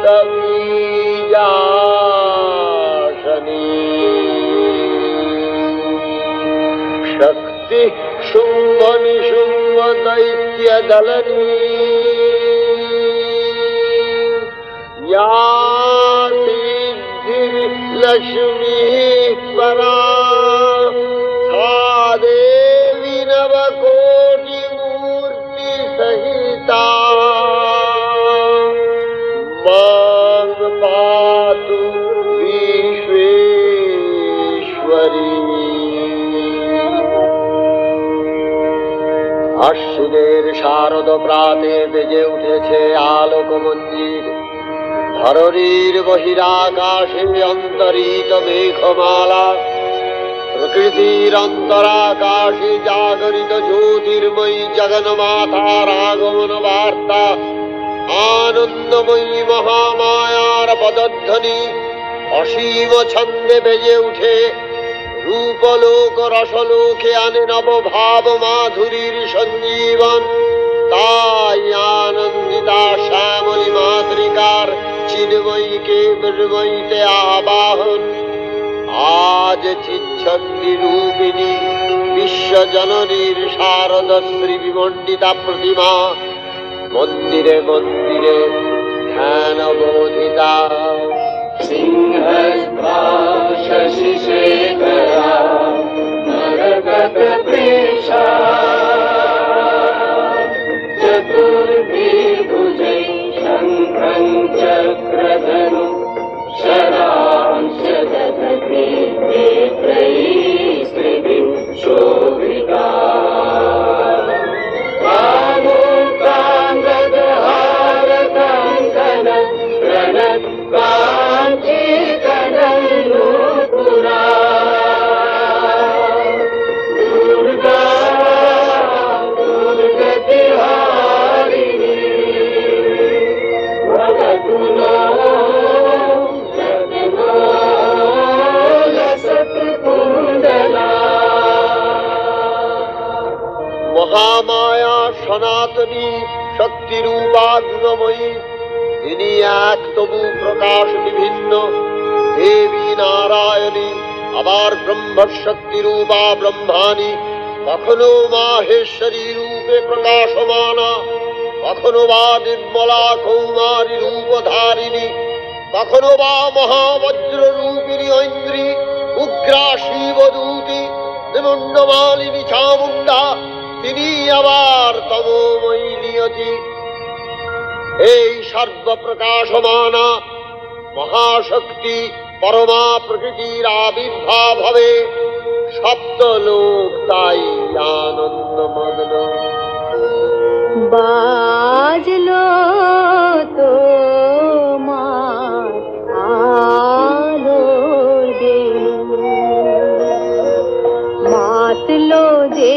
बीजाशनी शक्ति शुंभ निशुंभ दैत्य दलनी या सिद्धिर्लक्ष्मी परा सा देवी नवकोटि मूर्ति सहिता मां पातु विश्वेश्वरी। আশ্বিনের শারদ প্রাতে বেজে উঠেছে আলোক মঞ্জির, ধরণীর বহিরাকাশে অন্তরিত মেঘমালা, প্রকৃতির অন্তরাকাশে জাগরিত জ্যোতির্ময়ী জগন্মাতার আগমন বার্তা, আনন্দময়ী মহামায়ার পদধ্বনি অসীম ছন্দে বেজে উঠে রূপলোক রসলোকে আনে নবভাব মাধুরীর সঞ্জীবন। তাই আনন্দিতা শ্যামলী মাতৃকার চিন্ময়ীকে মৃন্ময়ীতে আবাহন। আজ চিচ্ছন্দি রূপিণী বিশ্বজননীর শারদশ্রী বিমণ্ডিতা প্রতিমা মন্দিরে মন্দিরে ধ্যান বোধিতা। সিংহস্তা শশিশেখরা মরকত প্রেষা চতুর্ভির্ভুজৈ শঙ্খং চক্রধনু শরাংশ দধতি নেত্রৈः স্ত্রিভিः শোভিতা। মহামায়া সনাতনী শক্তিরূপা গুণময়ী, তিনি এক তবু প্রকাশ বিভিন্ন। দেবী নারায়ণী, আবার ব্রহ্মশক্তি রূপা ব্রহ্মাণী, কখনো মাহেশ্বরী রূপে প্রকাশমানা, কখনো বা নির্মলা কৌমারী রূপধারিণী, কখনো বা মহাবজ্র রূপিণী ঐন্দ্রী, উগ্রা শিবদূতি, নিমণ্ডমালিনী চামুণ্ডা, তিনি আবার তমোময়ী নিয়তি। এই সর্বপ্রকাশমানা মহাশক্তি পরমা প্রকৃতির আবির্ভাব হবে, সপ্তলোক তাই আনন্দমগ্ন। বাজলো তোমার আলোর বেণু, মাতলো যে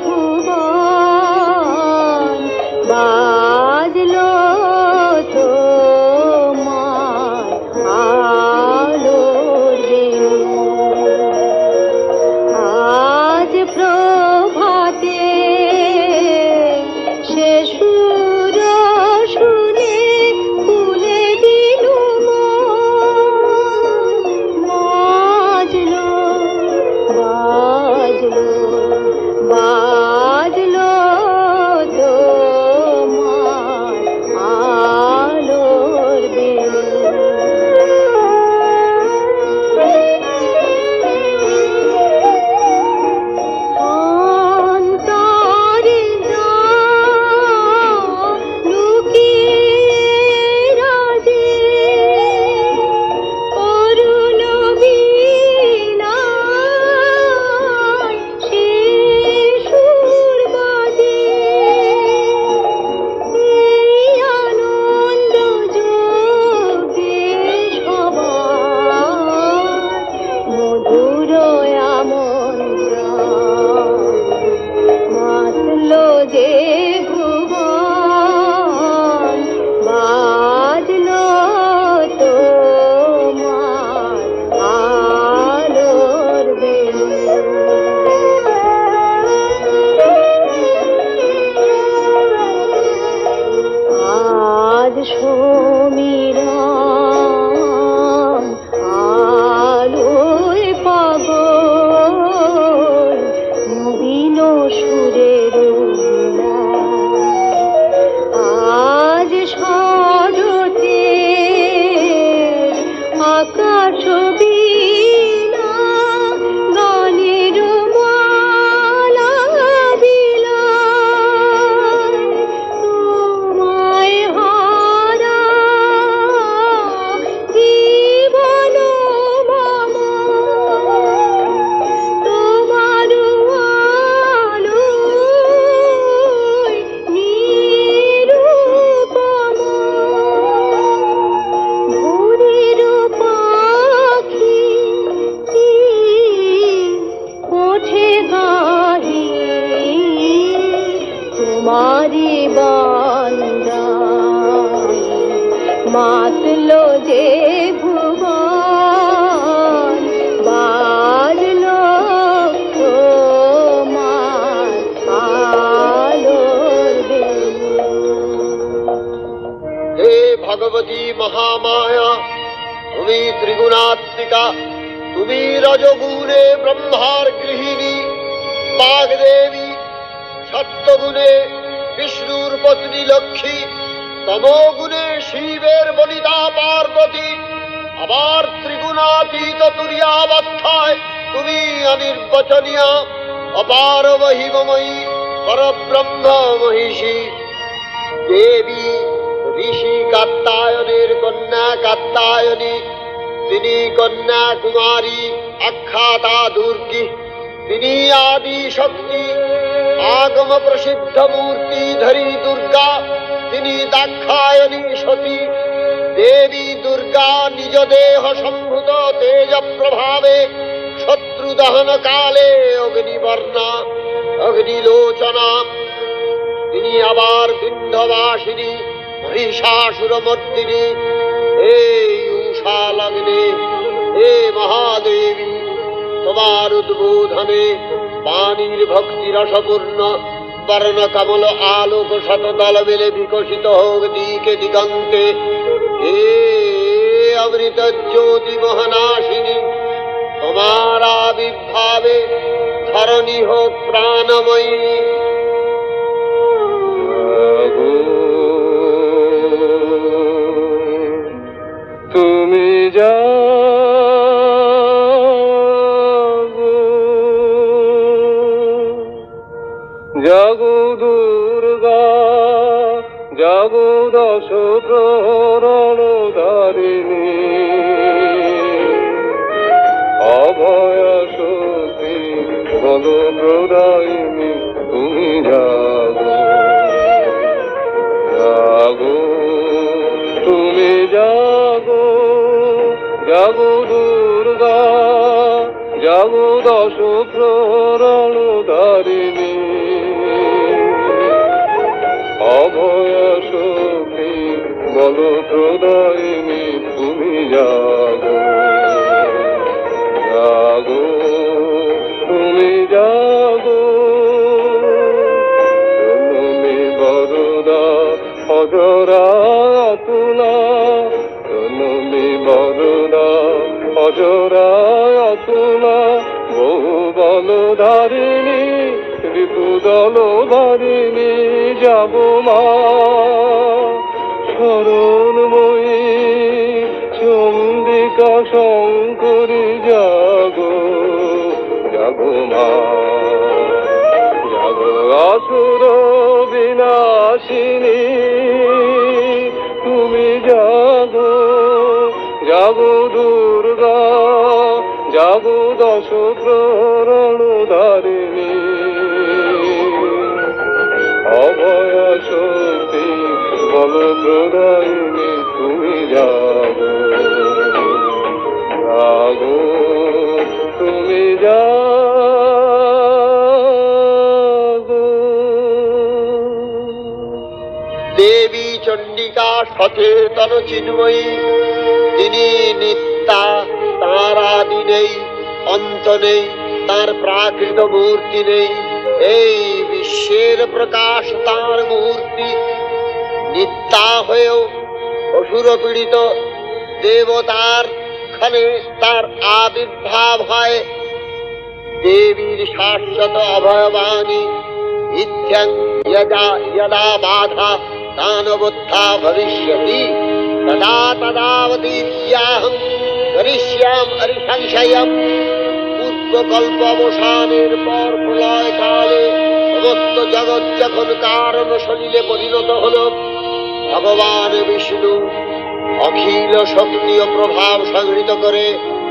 ভুবন, বাজলো তোমার আলোর বেণু। আজ প্রভাতে সে সুর শুনে বাজলো যে ভুবন, বাজলো তোমার আলোর বেলুন। হে ভগবতী মহামায়া, তুমি ত্রিগুণাত্মিকা, তুমি রজগুণে ব্রহ্মার গৃহিণী বাগদেবী, সত্যগুণে বিষ্ণুর পত্নী লক্ষ্মী, তমগুণে শিবের বনিতা পার্বতী, আবার ত্রিগুণাতীত তুরীয়াবস্থায় তুমি অনির্বচনীয়া অপার মহিমময়ী পরব্রহ্ম মহিষী দেবী। ঋষি কাত্যায়নের কন্যা কাত্যায়নী, তিনি কন্যা কুমারী আখ্যাতা দুর্গী, তিনি আদি শক্তি আগম প্রসিদ্ধ মূর্তি ধরি দুর্গা, তিনি দাক্ষায়ণী সতী। দেবী দুর্গা নিজ দেহ সম্ভূত তেজ প্রভাবে শত্রু দহন কালে অগ্নিবর্ণা অগ্নিলোচনা, তিনি আবার বিন্ধবাসিনী মহিষাসুরমর্দিনী। হে উষা লগ্নে, হে মহাদেবী, তোমার উদ্বোধনে পানির ভক্তি রসপূর্ণ বর্ণ কমল আলোক শতদল মেলে বিকশিত হোক দিকে দিগন্তে। হে অমৃত জ্যোতি মোহনাশিনী, তোমার আবির্ভাবে ধরণী হোক প্রাণময়ী। তুমি জাগো দুর্গা, জাগো দশ প্রহরণ ধারিণী, অভয় শক্তি বল প্রদায়িনী, তুমি জাগো জাগো, তুমি জাগো জাগো দুর্গা, জাগো দশ প্রহরণ ধারিণী, অভয় শক্তি বল প্রদায়িনী, তুমি জাগো জাগো, তুমি জাগো। তুমি বরদা অজরা তুলা, তুমি বরদা অজরা তুলা, বহু বল ধারিণী রিপুদল ধারিণী, যাব মা শরণময়ী চন্দিকা শঙ্করী, জাগো জাগো মা, জাগো আসুর বিনাশিনী, তুমি জাগো জাগো দুর্গা, জাগো দশ প্রহরণ ধারিণী, অভয় শক্তি বল প্রদায়িনী, তুমি জাগো জাগো, তুমি জাগো। দেবী চণ্ডিকা সচেতন চিন্ময়ী, তিনি নিত্যা, তাঁর আদি নেই অন্ত নেই, তাঁর প্রাকৃত মূর্তি নেই, এই বিশ্বের প্রকাশ তাঁর মূর্তি। নিত্যা হয়েও অসুর পীড়িত দেবতার ক্ষণে তার আবির্ভাব হয়। দেবীর শাশ্বত অভয়বাণী, ইত্যং যদা যদা বাধা দানবোত্থা ভবিষ্যতি, তদা তদাবতীত্যাহং করিষ্যাম অরিসংশয়ম। পূর্বকল্প অবসানের পর প্রলয় কালে সমস্ত জগৎ যখন কারণ সলিলে পরিণত হল, ভগবান বিষ্ণু অখিল শক্তি ও প্রভাব সংহৃত করে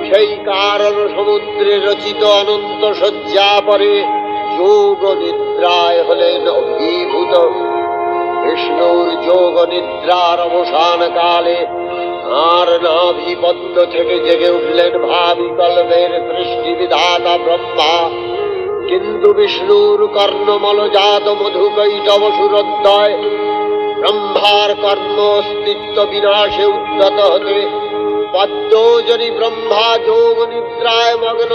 সেই কারণ সমুদ্রে রচিত অনন্ত শয্যা পরে যোগ নিদ্রায় হলেন অভিভূত। বিষ্ণুর যোগ নিদ্রার অবসান কালে আর নাভিপদ্ম থেকে জেগে উঠলেন ভাবি কল্পের সৃষ্টি বিধাতা ব্রহ্মা। কিন্তু বিষ্ণুর কর্ণমলজাত মধুকৈটব সুরোদ্দয় ব্রহ্মার কর্ম অস্তিত্ব বিনাশে উদ্যত হতে পদ্মজনী ব্রহ্মা যোগ নিদ্রায় মগ্ন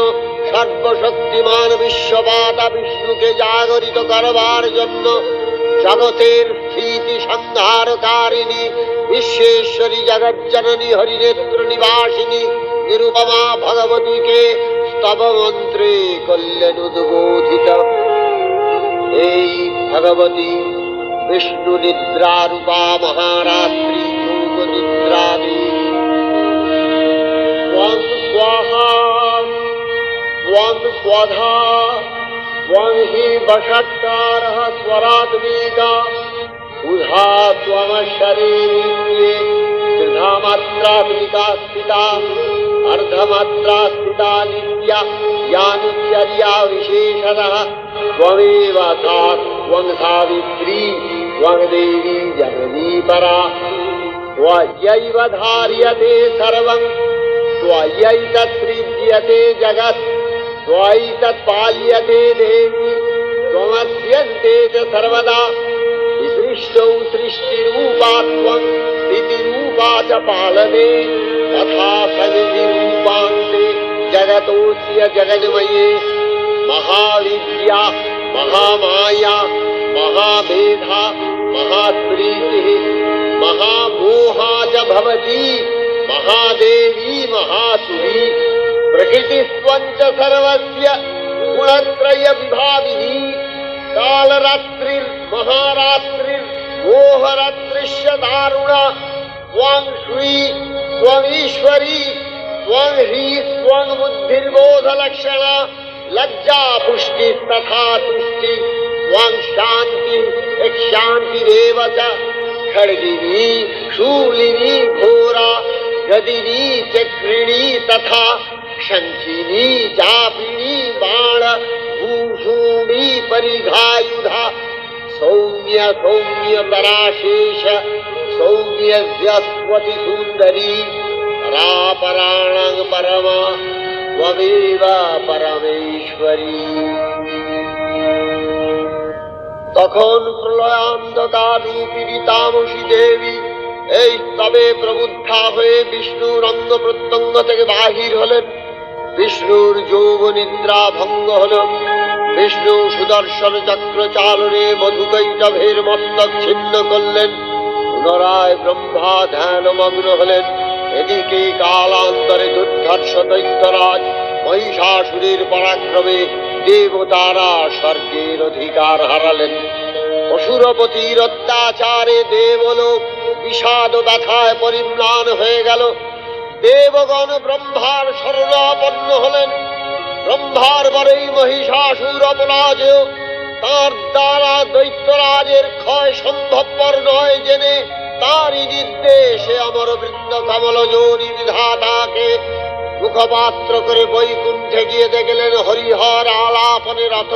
সর্বশক্তিমান বিশ্ববাতা বিষ্ণুকে জাগরিত করবার জন্য জগতের স্থিতি সংহারকারিণী বিশ্বেশ্বরী জগজ্জননী হরিনেত্র নিবাসিনী নিরুপমা ভগবতীকে স্তব মন্ত্রে করলেন উদ্বোধিত। এই ভগবতী বিষ্ণু নিদ্রা রূপা মহারাত্রি যোগ নিদ্রা দেবী ত্বং স্বাহা ত্বং স্বধা ত্বং হি বষট্কারः स्वरात्मिका उधा त्वमशरीरे त्रिधा मात्रात्मिका स्थिता अर्धमात्रा स्थिता नित्या या नित्यर्या विशेषतः त्वमेव सा त्वं सावित्री त्वं देवी जननी परा त्वयैव धार्यते सर्वं त्वयैतत्सृज्यते जगत् त्वयैतत्पाल्यते देवी त्वमस्यन्ते च सर्वदा विसृष्टौ सृष्टिरूपा त्वं स्थितिरूपा च पालने तथा सविधिरूपान्ते जगतोऽस्य जगन्मये महाविद्या महामाया महाभेदा महाप्रीतिः महामोहा च भवति महादेवी महासुरी प्रकृतिस्त्वं च सर्वस्य गुणत्रय विभाविनी कालरात्रिर्महारात्रिर्मोहरात्रिश्च दारुणा त्वं श्री त्वमीश्वरी त्वं हि त्वं बुद्धिर्बोधलक्षणा लज्जा पुष्टिस्तथा तुष्टि त्वं शान्ति शान्तिरेव च खड्गिनी शूलिनी घोरा गदिनी चक्रिणी तथा शंखिनी चापिनी बाण भूषूणी परिघायुधा सौम्य सौम्य पराशेष सौम्य व्यस्वति सुंदरी परापराणां परमा त्वमेव परमेश्वरी। তখন প্রলয়ান্ধকার রূপিণী তামসী দেবী এই তবে প্রবুদ্ধা হয়ে বিষ্ণুর অঙ্গ প্রত্যঙ্গ থেকে বাহির হলেন। বিষ্ণুর যোগ নিদ্রা ভঙ্গ হল। বিষ্ণু সুদর্শন চক্র চালনে মধুকৈটভের মস্তক ছিন্ন করলেন। পুনরায় ব্রহ্মা ধ্যান মগ্ন হলেন। এদিকে কালান্তরে দুর্ধর্ষ দৈত্যরাজ মহিষাসুরের পরাক্রমে দেবতারা স্বর্গের অধিকার হারালেন। অসুরপতির অত্যাচারে দেবলোক বিষাদ ব্যথায় পরিম্লান হয়ে গেল। দেবগণ ব্রহ্মার শরণাপন্ন হলেন। ব্রহ্মার বরেই মহিষাসুর অপরাজেয় তার দ্বারা দৈত্যরাজের ক্ষয় সম্ভবপর নয় জেনে তারই নির্দেশে অমর বৃন্দ কমলযোনি বিধাতাকে মুখপাত্র করে বৈকুণ্ঠে গিয়ে দেখলেন হরিহর আলাপনে রত।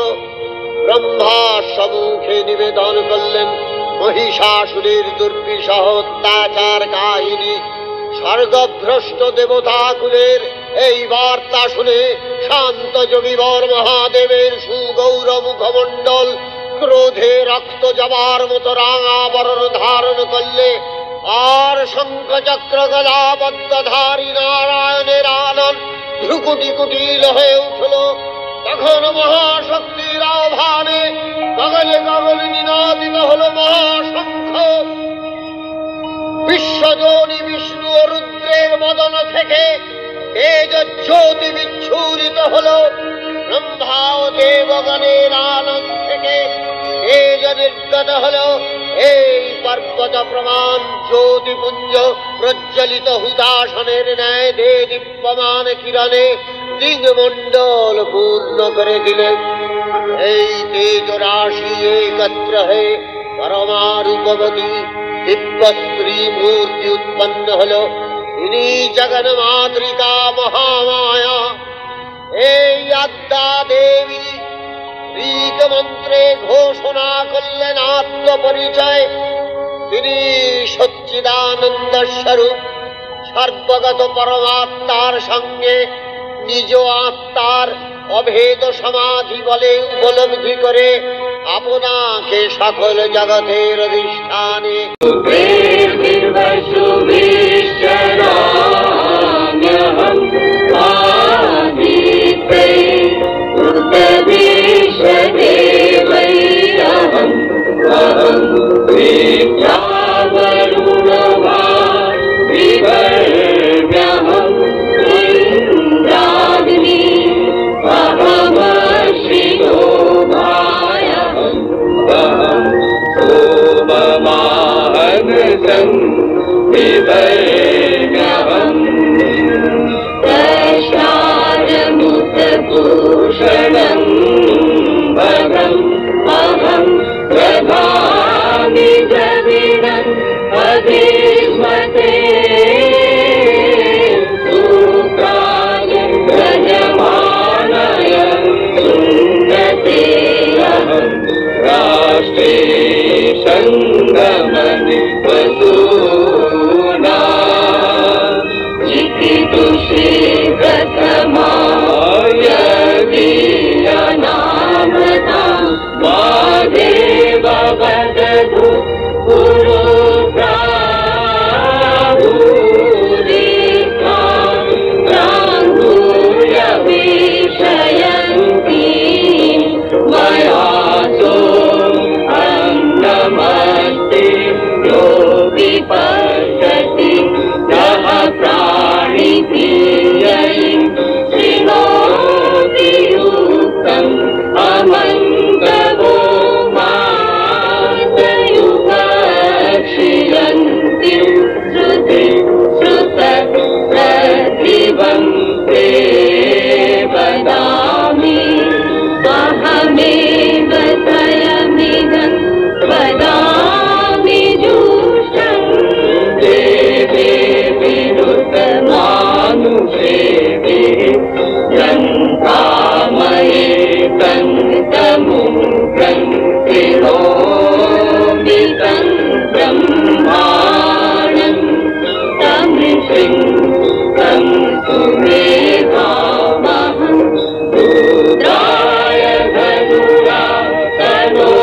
ব্রহ্মা সম্মুখে নিবেদন করলেন মহিষাসুরের দুর্বিষহ অত্যাচার কাহিনী। স্বর্গভ্রষ্ট দেবতাকুলের এই বার্তা শুনে শান্ত যোগীবর মহাদেবের সুগৌর মুখমণ্ডল ক্রোধে রক্ত জবার মতো রাঙা বরণ ধারণ করলে আর শঙ্খ চক্র গদাবদ্ধধারী নারায়ণের আনন্দ ভ্রুকুটি কুটিল হয়ে উঠল। তখন মহাশক্তির আহ্বানে গগনে গগনে নিনাদিত হল মহাশঙ্খ। বিশ্বজনী বিষ্ণু ও রুদ্রের মদন থেকে তেজ জ্যোতি বিচ্ছুরিত হল। ব্রহ্মা ও দেবগণের আনন্দ থেকে তেজ নির্গত হল। এই পর্বত প্রমাণ জ্যোতিপুঞ্জ প্রজ্বলিত হুতাসনের ন্যায় দে দীপ্যমান কিরণে দিগমণ্ডল পূর্ণ করে দিলেন। এই তেজ রাশি একত্র হয়ে পরমা রূপবতী দিব্য স্ত্রী মূর্তি উৎপন্ন হল। ইনি জগন মাতৃকা মহামায়া। এই আদ্যা দেবী ঋগ মন্ত্রে ঘোষণা করলেন আত্মপরিচয়। তিনি সচ্চিদানন্দ স্বরূপ সর্বগত পরমাত্মার সঙ্গে নিজ আত্মার অভেদ সমাধি বলে উপলব্ধি করে আপনাকে সকল জগতের অধিষ্ঠানে भूषणं भगम् अहं प्रभामि द्रविणम् अधीष्मते सूत्राय यजमानय सुन्दते अहं राष्ट्रे सङ्गमनि वसूना चिकितुषे प्रथमाय नामता मादेव वदतु गुरु प्राभूरिका प्राङ्गूय विषयन्ति मया सो अन्नमस्ति यो विपश्यति यः प्राणितीयै शृणोति अमन्तवो मातयुपक्षियन्ति श्रुति श्रुतप्रतिवं ते वदामि अहमेव स्वयमिदं वदामि जुष्टं देवे विनुतमानुषेभिः यन्तामये तमुग्रं कृणोमि तं ब्रह्माणं तमृषिं तं सुमेधामहं रुद्राय धनुरा तनोमि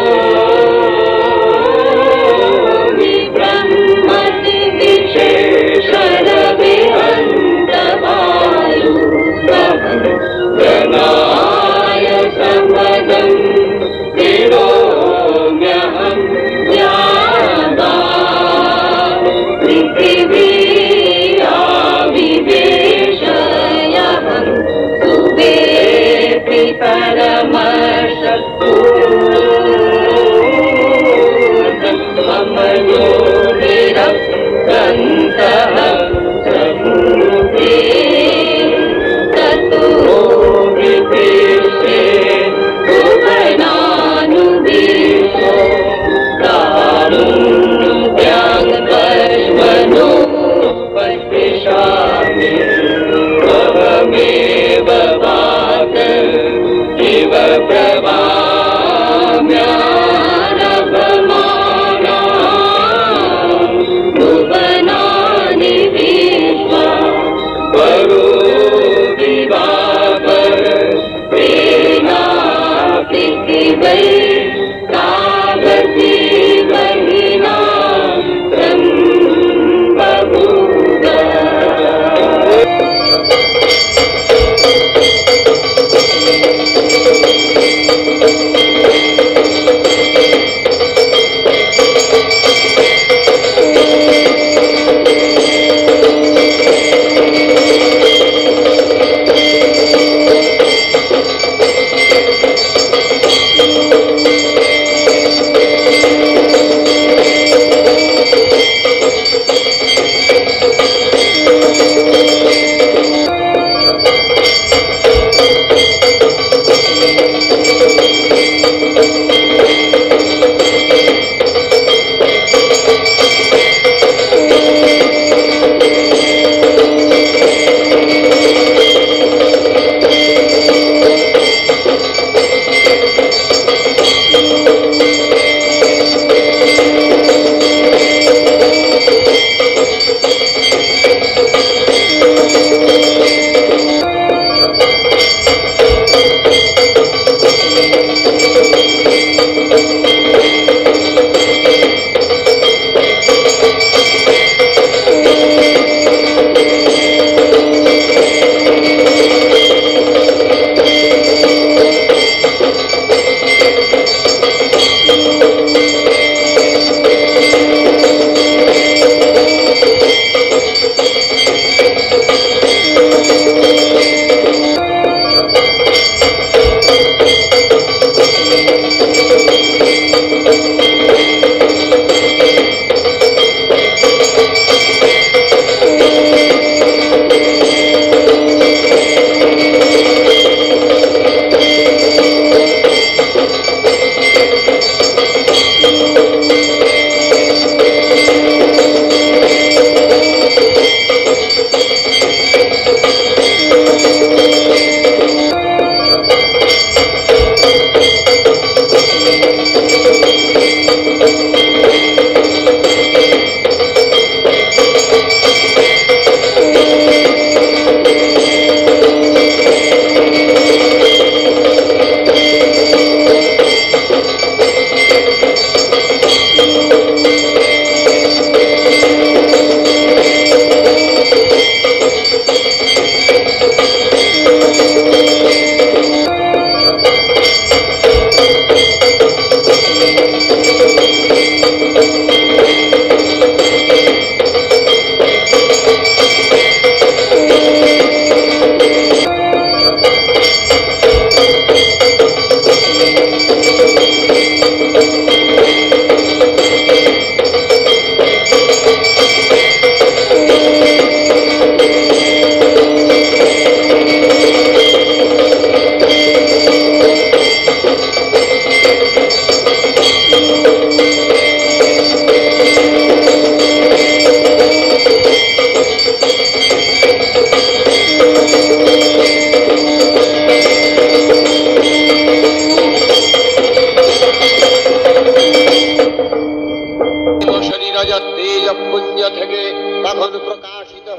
ब्रह्मणि विशेषरविहन्तवायु जनाय समदं विरोम्यहं ज्ञादा पृथिवीया विवेशयहं सुवेति परमशक्तिर्जं मम योनिरन्तः समृद्धि ततो विपेशे सुवनानुवेशो कारुण्याङ्गश्वनो पश्यशामि अहमेव वात इव प्रभाम्यानभमाना भुवनानि विश्वा परो विवापर प्रेणापृथिवै तावती महिना सम्बभूव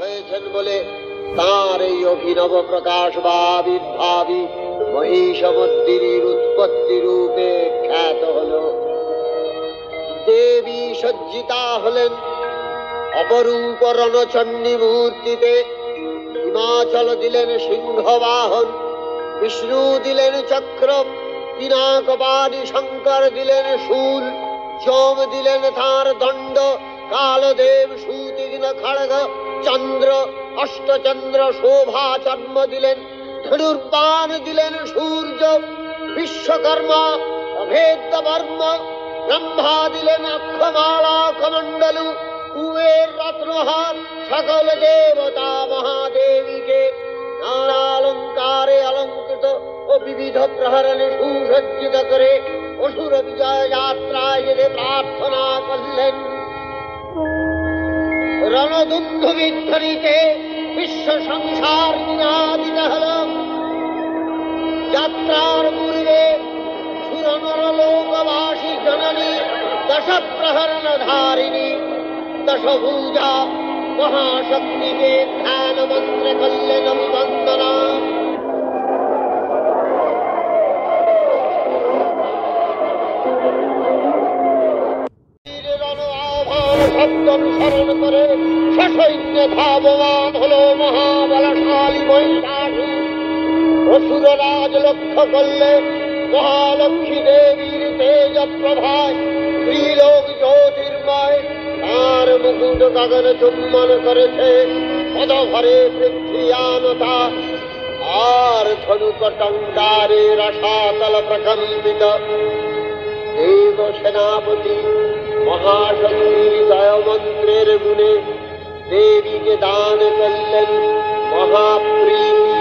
হয়েছেন বলে তাঁর এই অভিনব প্রকাশ বা আবির্ভাবই মহিষমর্দিনীর উৎপত্তি রূপে খ্যাত হল। দেবী সজ্জিতা হলেন অপরূপ রণচণ্ডী মূর্তিতে। হিমাচল দিলেন সিংহবাহন, বিষ্ণু দিলেন চক্র, পিনাকপাণি শঙ্কর দিলেন শূল, যম দিলেন তাঁর দণ্ড, কালদেব সুতীক্ষ্ণ খড়গ, চন্দ্র অষ্টচন্দ্র শোভা জন্ম দিলেন, ধনুর্বাণ দিলেন সূর্য, বিশ্বকর্মা অভেদ্য বর্ম, ব্রহ্মা দিলেন অক্ষমালা কমণ্ডলু, কুবের রত্নহার, সকল দেবতা মহাদেবীকে নানালঙ্কারে অলঙ্কৃত ও বিবিধ প্রহরণে সুসজ্জিত করে অসুর বিজয় যাত্রায় যেতে প্রার্থনা করলেন। রণদুন্দুবিধ্বনিতে বিশ্ব সংসার নিনাদিত হল। যাত্রার পূর্বে সুরনরলোকবাসী জননী দশ প্রহরণ ধারিণী দশভুজা মহাশক্তিকে ধ্যান মন্ত্রে করলেন অভিবন্দনা। শব্দ অনুসরণ করে সসৈন্য ধাবমান হল মহাবলশালী মহিষাসুর। অসুররাজ লক্ষ্য করলে মহালক্ষ্মী দেবীর তেজ প্রভায় ত্রিলোক জ্যোতির্ময় তার মুকুট গগন চুম্বন করেছে। পদভরে পৃথ্বীয়ানতা আর ধনুক টঙ্কারে রসাতল প্রকম্পিত। দেব সেনাপতি মহাশক্তির জয়মন্ত্রের গুণে দেবীকে দান করলেন মহাপ্রীতি।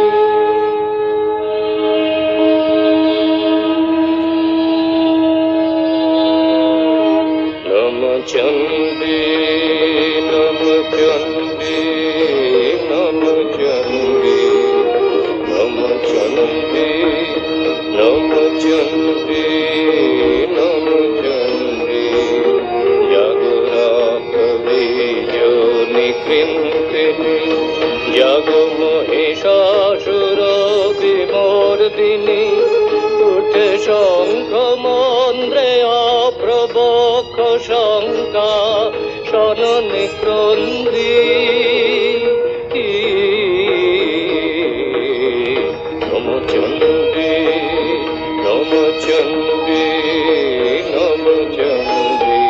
নম চণ্ডী নম চণ্ডী নম চণ্ডী নম চণ্ডী নম চণ্ডী নম চণ্ডী নিকৃন্তিনি জগ মহিষাসুর বিমর্দিনী উঠে শঙ্খ মন্দ্রে অপ্রবক্ষ শঙ্কা শননি ক্রন্দী। নম চণ্ডী নম চণ্ডী নম চণ্ডী।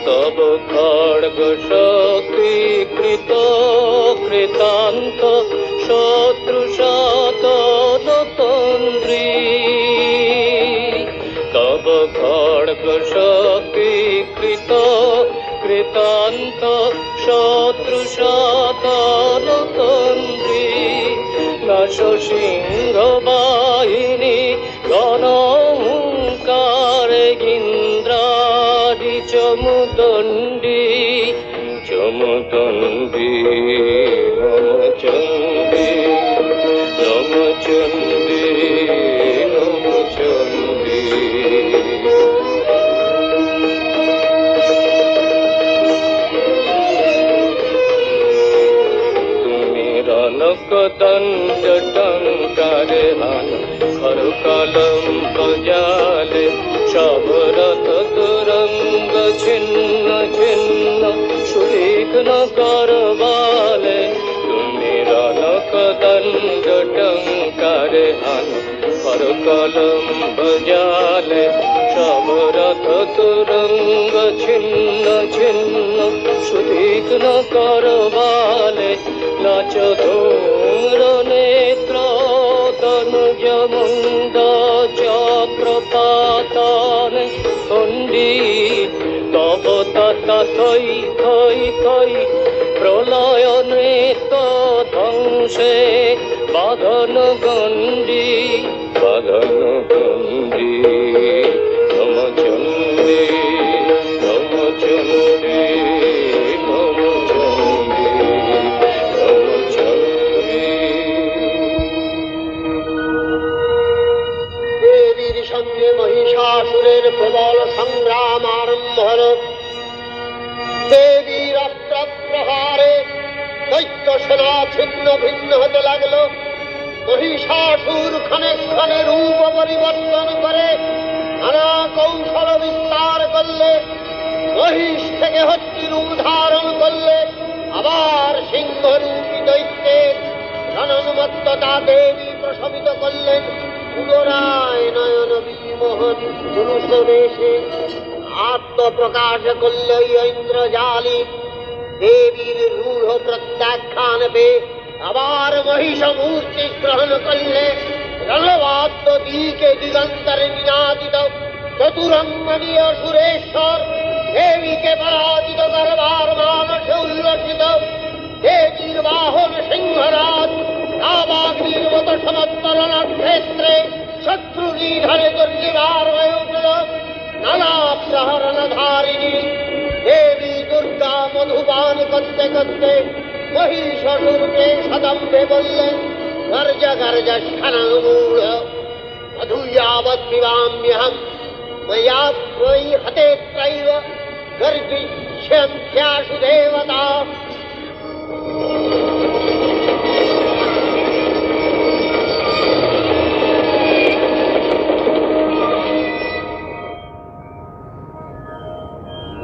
তব খড়গ শক্তি কৃত কৃতান্ত শত্রু শতন তন্দ্রী। তব খড়গ শক্তি কৃত কৃতান্ত শত্রু শতন তন্দ্রী। নাশ সিংহ বাহিনী গণহুঙ্কারে ইন্দ্রাদি চমুদণ্ডী চমুদণ্ডী। নম চণ্ডী নম চণ্ডী নম চণ্ডী। তুমি রণক দণ্ড টঙ্কারে হান খর কলম বজালে সব রথ তুরঙ্গ ছিন্ন ছিন্ন সুতীক্ষ্ণ করবালে। তুমি রণক দণ্ড টঙ্কারে হান খর কলম বজালে সব রথ তুরঙ্গ ছিন্ন ছিন্ন সুতীক্ষ্ণ করবালে। নাচ ধূম্র নেত্র তনুজ মুন্ড চক্রপাতন খণ্ডী। তব তত থই থই থই প্রলয় নৃত্য ধ্বংসে বাঁধন গণ্ডী বাঁধন গণ্ডী। নম চণ্ডী নম চণ্ডী নম চণ্ডী নম চণ্ডী। দেবীর সঙ্গে মহিষা মহিষাসুরের প্রবল সংগ্রাম আরম্ভ হল। দেবীর অস্ত্র প্রহারে দৈত্য সেনা ছিন্ন ভিন্ন হতে লাগল। মহিষাসুর ক্ষণে ক্ষণে রূপ পরিবর্তন করে নানা কৌশল বিস্তার করলে, মহিষ থেকে হস্তি রূপ ধারণ করলে, আবার সিংহরূপী দৈত্যের জনন্মত্ততা দেবী প্রশমিত করলেন। পুনরায় নয়ন বিমোহন পুরুষবেশে আত্মপ্রকাশ করল ইন্দ্রজালী। দেবীর রূঢ় প্রত্যাখ্যান পেয়ে আবার মহিষ মূর্তি গ্রহণ করলে। রণবাদ্য দিকে দিগন্তরে নিনাদিত চতুরঙ্গনীয় সুরেশ্বর দেবীকে পরাজিত করবার মানসে উল্লসিত। দেবীর বাহন সিংহরাজ কাবাগ্নির মতো সমত্তরণ ক্ষেত্রে শত্রু নিধনে দুর্নিবার হয়ে উঠল। নানা প্রহরণধারিণী দেবী দুর্গা মধুপান করতে করতে মহিষাসুরকে সদম্ভে বললেন, গর্জ গর্জ স্থানমূঢ় মধুযাবৎ পিবাম্যহম ময়া ত্বয়ি হতেত্রৈব গর্জিষ্যন্ত্যাসু দেবতা।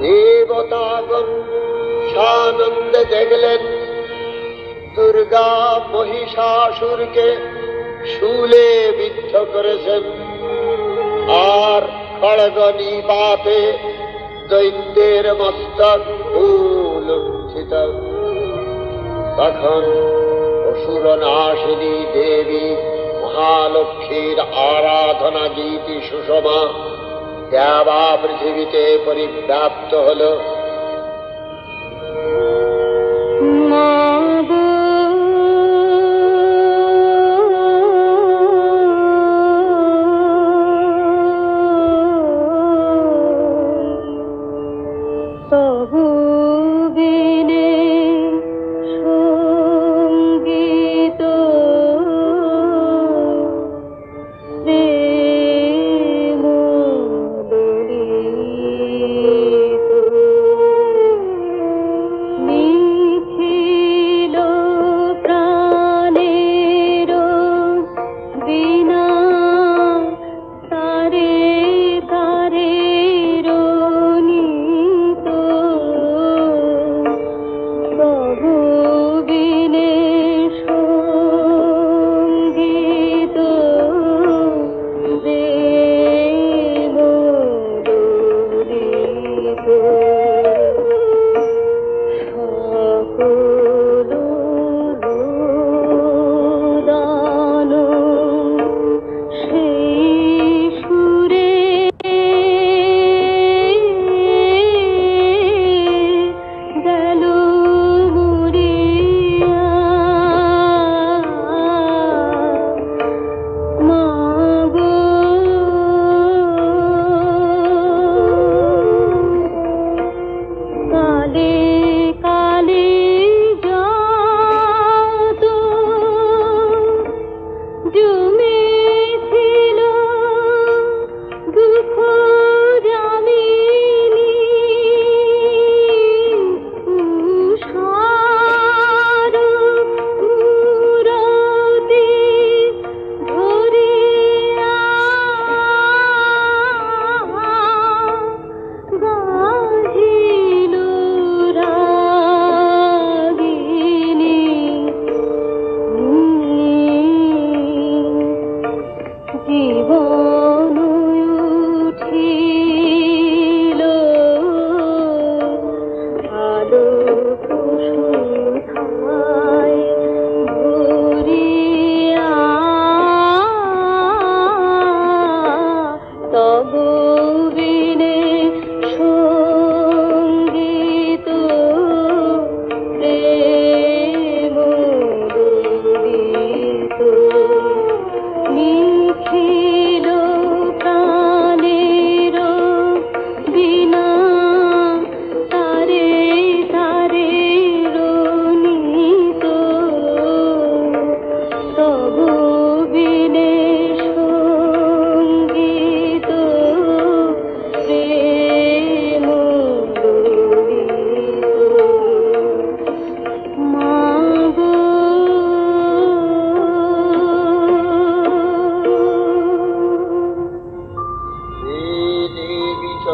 দেবতাগণ সানন্দে দেখলেন দুর্গা মহিষাসুরকে শূলে বিদ্ধ করেছেন, আর খড়গ নিপাতে দৈত্যের মস্তক উলুণ্ঠিত। তখন অসুর নাশিনী দেবী মহালক্ষ্মীর আরাধনা গীতি সুষমা দেবা পৃথিবীতে পরিব্যাপ্ত হল।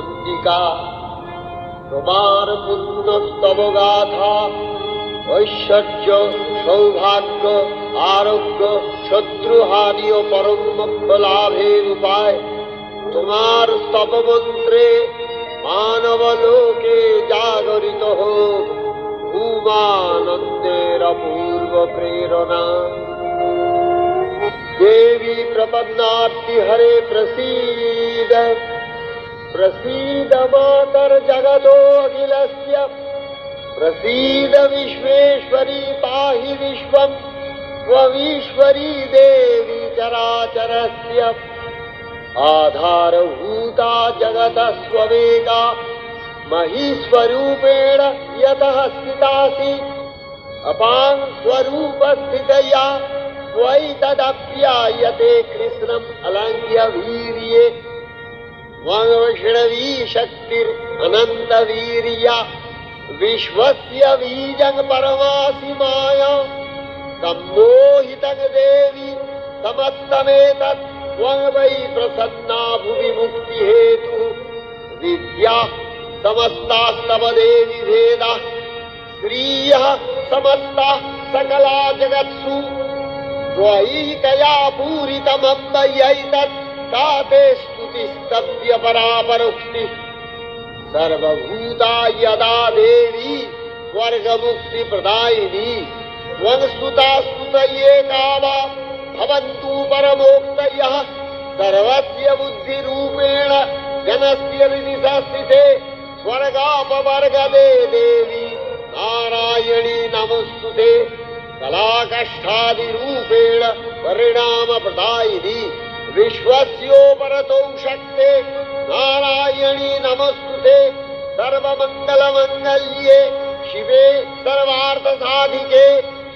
नंदिका তোমার পুণ্যস্তব গাথা ঐশ্বর্য সৌভাগ্য আরোগ্য শত্রুহানি ও পরম মোক্ষ লাভের উপায় তোমার স্তব মন্ত্রে মানব লোকে জাগরিত হোক উমানন্দের অপূর্ব প্রেরণা। देवी प्रपन्नार्ति हरे प्रसीद प्रसीद मातर जगतो अखिलस्य प्रसीद विश्वेश्वरी पाहि विश्वं त्वमीश्वरी देवी चराचरस्य आधारभूता जगतः स्ववेगा महीस्वरूपेण यतः स्थितासि अपां स्वरूपस्थितया त्वयि तदप्यायते कृष्णम् अलङ्घ्य वीर्ये वैष्णवी शक्तिरनन्तवीर्या विश्वस्य बीजं परमासि माया सम्मोहितं देवी समस्तमेतत् त्वं वै प्रसन्ना भुवि मुक्तिहेतुः विद्या समस्तास्तव देवी भेदाः श्रियः समस्ताः सकला जगत्सु त्वयिकया पूरितमम्ब यैतत् सा ते स्तुतिस्तव्य परापरोक्तिः सर्वभूता यदा देवी स्वर्गमुक्तिप्रदायिनी त्वं स्तुता स्तुतये कामा भवन्तु परमोक्तयः सर्वस्य बुद्धिरूपेण जनस्य हृदि संस्थिते स्वर्गापवर्गदे देवी नारायणी नमोस्तुते कलाकष्ठादिरूपेण परिणामप्रदायिनी विश्वस्योपरतो शक्ते नारायणी नमोस्तुते सर्वमङ्गलमङ्गल्ये शिवे सर्वार्थसाधिके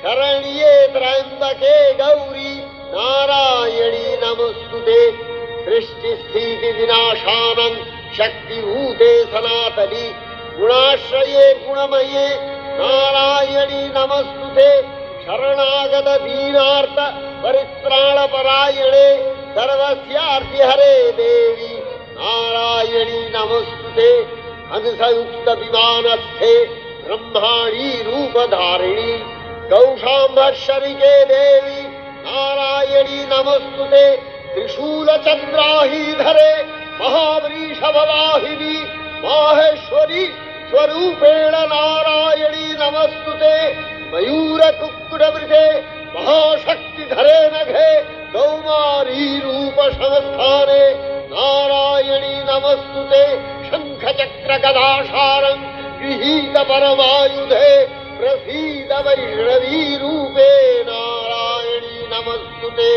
शरण्ये त्र्यम्बके गौरी नारायणी नमोस्तुते सृष्टिस्थितिविनाशानं शक्तिभूते सनातनी गुणाश्रये गुणमये नारायणी नमोस्तुते शरणागत दीनार्थ परित्राणपरायणे सर्वस्यार्ति हरे देवी नारायणी नमोस्तुते हंसयुक्त विमानस्थे ब्रह्माणी रूपधारिणी कौशाम्बशरिके देवी नारायणी नमोस्तुते त्रिशूलचन्द्राहीधरे महावृषभवाहिनी माहेश्वरी स्वरूपेण नारायणी नमोस्तुते मयूरकुक्कुटवृते महाशक्तिधरे नघे कौमारी रूप संस्थाने नारायणी नमोस्तुते शङ्खचक्रगदाशारं गृहीत परमायुधे प्रसीद वैष्णवी रूपे नारायणी नमोस्तुते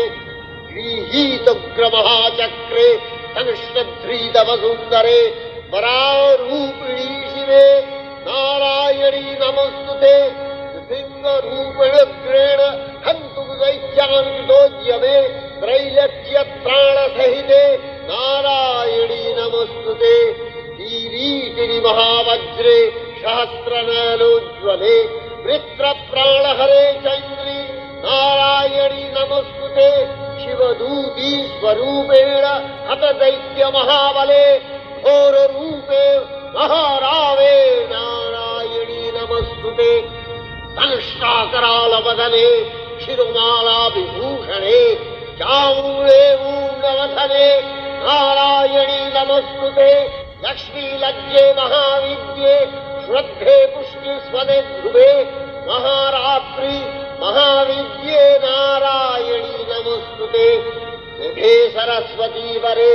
गृहीतोग्रमहाचक्रे संश्रद्धृतवसुन्दरे वरारूपिणी शिवे नारायणी नमोस्तुते सिंहरूपिणग्रेण हन्तुं दैत्यान्वितोद्यमे त्रैलक्ष्यत्राणसहिते नारायणी नमोस्तुते किरीटिनि महावज्रे सहस्रनयनोज्ज्वले वृत्रप्राणहरे चन्द्रि नारायणी नमोस्तुते शिवदूती स्वरूपेण हतदैत्यमहाबले घोररूपे महारावे नारायणी नमोस्तुते संश्राकरालवदने शिरोमालाविभूषणे चामूले मूलवथने नारायणी नमोस्तुते लक्ष्मीलज्जे महाविद्ये श्रद्धे पुष्टि स्वदे ध्रुवे महारात्रि महाविद्ये नारायणी नमोस्तुते मुखे सरस्वती वरे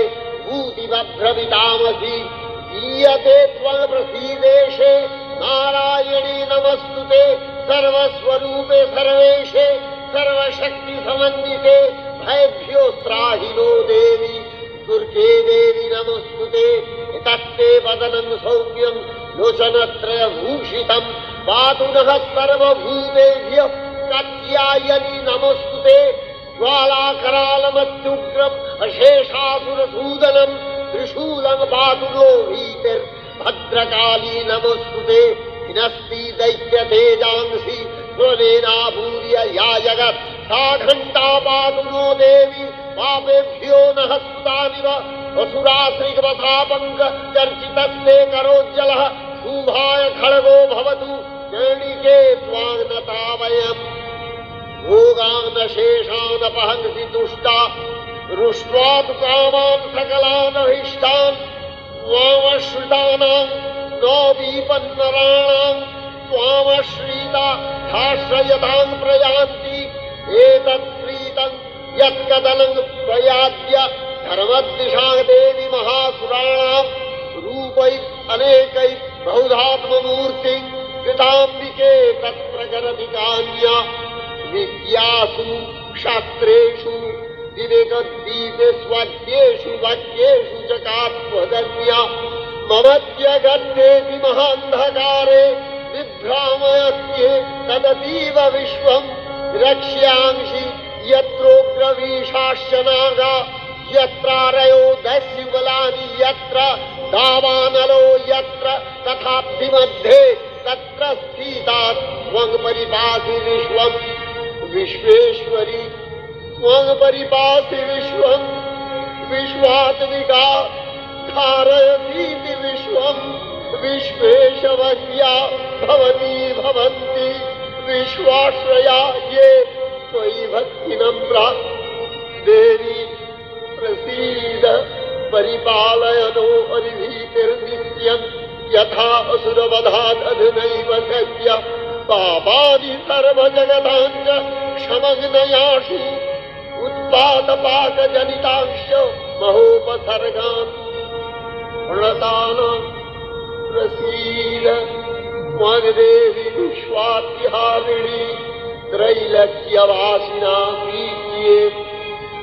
भूतिभद्रवितामसि दीयते त्वं प्रसीदेशे नारायणी नमोस्तुते सर्वस्वरूपे सर्वेशे सर्वशक्ति समन्विते भयभ्यो त्राहिनो देवी दुर्गे देवी नमोस्तुते तत्ते वदनं सौम्यं लोचनत्रयभूषितं पातु नः सर्वभूतेभ्यः कात्यायनी नमोस्तुते ज्वालाकरालमत्युग्रम् अशेषासुरसूदनं त्रिशूलं पातु नो भीतिर्भद्रकाली नमोस्तुते हिनस्ति दैत्यतेजांसि स्वनेनाभूर्य या जगत् सा घण्टा पातु नो देवी पापेभ्यो नः स्तुतानिव असुराश्रिकवथापङ्क चर्चितस्ते करोज्जलः शुभाय खड्गो भवतु केणिके त्वाङ्नता वयम् भोगानशेषानपहंसि तुष्टा रुष्ट्वा तु कामान् सकलानभीष्टान् त्वामश्रितानां न विपन्नराणां त्वामश्रिता धाश्रयतां प्रयान्ति एतत्प्रीतं यत्कदनं प्रयाद्य धर्मद्दिशां देवी महासुराणां रूपैः अनेकैः बहुधात्ममूर्तिं कृताम्बिके तत्प्रकरति कान्या विद्यासु शास्त्रेषु विवेकदीपे स्वाद्येषु वाक्येषु च कात्वदन्या ममत्यगत्येति महान्धकारे विभ्रामयत्ये तदतीव विश्वं रक्ष्यांसि यत्रोग्रवीशाश्च नागा यत्रारयो दस्युबलानि यत्र दावानलो यत्र तथाब्धिमध्ये तत्र स्थितात् त्वं परिपासि विश्वम् विश्वेश्वरी त्वं परिपासि विश्वम् विश्वात्मिका धारयसीति विश्वम् विश्वेशवन्या भवती भवन्ति विश्वाश्रया ये त्वयि भक्तिनम्रा देवी प्रसीद परिपालयनो परिभीतिर्नित्यम् यथा असुरवधात् अधुनैव सद्य पापानि सर्वजगताञ्च क्षमग्नयाशु उत्पातपाकजनितांश्च महोपसर्गान् प्रणतानां प्रसीद त्वग्देवी विश्वात्तिहारिणी त्रैलक्यवासिनां प्रीत्ये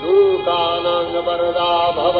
लोकानां वरदा भव।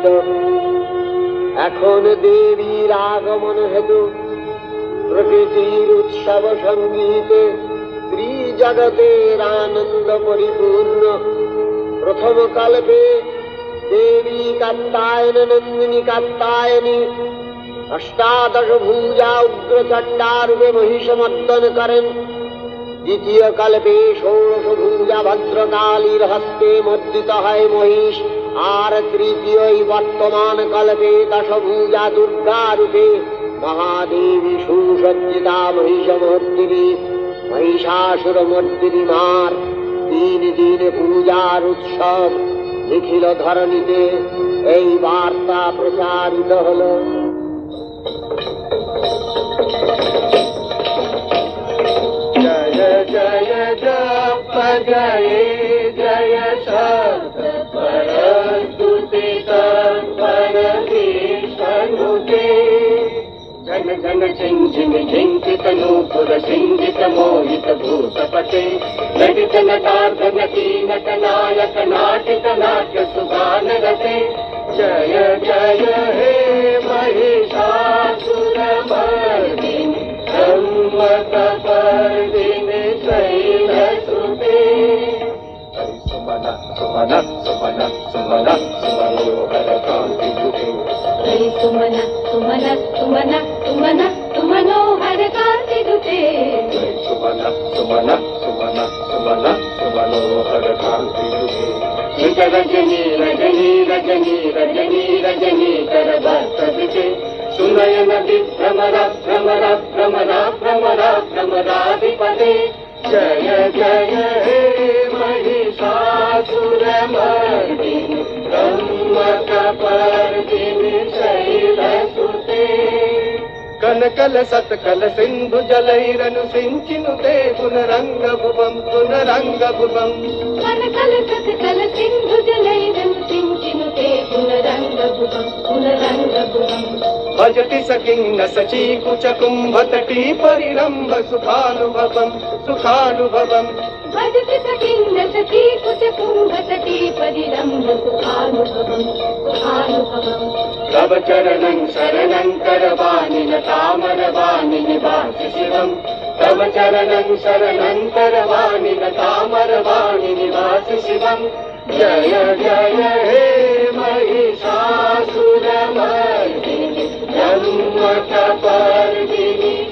প্রকাশিত। এখন দেবীর আগমন হেতু প্রকৃতির উৎসব সঙ্গীতে ত্রিজগতের আনন্দ পরিপূর্ণ। প্রথম কল্পে দেবী কাত্যায়ন নন্দিনী কাত্যায়নী অষ্টাদশ ভুজা উগ্রচণ্ডা রূপে মহিষমর্দন করেন। দ্বিতীয় কল্পে 16 ভুজা ভদ্রকালীর হস্তে মর্দিত হয় মহিষ। আর তৃতীয় বর্তমান কল্পে 10 ভুজা দুর্গা রূপে মহাদেবী সুসজ্জিতা মহিষমর্দিনী মহিষাসুর মর্দিনী মার 3 দিন পূজার উৎসব নিখিল ধরণীতে এই বার্তা প্রচারিত হল। जय जय जप जय जय शब्द परस्तुति तत्पर विष्णुते जन जन झिंझिन झिंकित नूपुर सिंहित मोहित भूतपते ललित नटार्ध नटी नट नायक नाटित नाट्य सुगान रते जय जय हे महिषासुरमर्दिनि ब्रह्मतपर्दिनि शैलसुते सुमना सुमना सुमना सुमना सुमनोहरकान्तियुते सुमना सुमना सुमना सुमना सुमनोहर कान्तियुते सुमना सुमना सुमना सुमना सुमनोहरकान्तियुते रजनी रजनी रजनी रजनी रजनी कर भक्तविते सुनयन विभ्रमर भ्रमर भ्रमर भ्रमर भ्रमराधिपते जय जय हे महिषासुरमर्दिनि ब्रह्मतपर्दिनि शैलसुते कनकल सत्कल सिंधु जलैरनु सिंचिनुते पुनरंग भुवं पुनरंग भुवं कनकल सत्कल सिंधु जलैरनु सिंचिनुते पुनरंग भुवं पुनरंग भुवं भजति सकिन्न सची कुच कुंभतटी परिरंभ सुखानुभवं सुखानुभवं भजति सकिन्न सची कुच कुंभतटी परिरंभ सुखानुभवं सुखानुभवं तव चरणं शरणं करवाणि न तामरवाणि निवासि शिवं तव चरणं शरणं करवाणि न तामरवाणि निवासि शिवं जय जय हे महिषासुरमर्दिनि ब्रह्मतपर्दिनि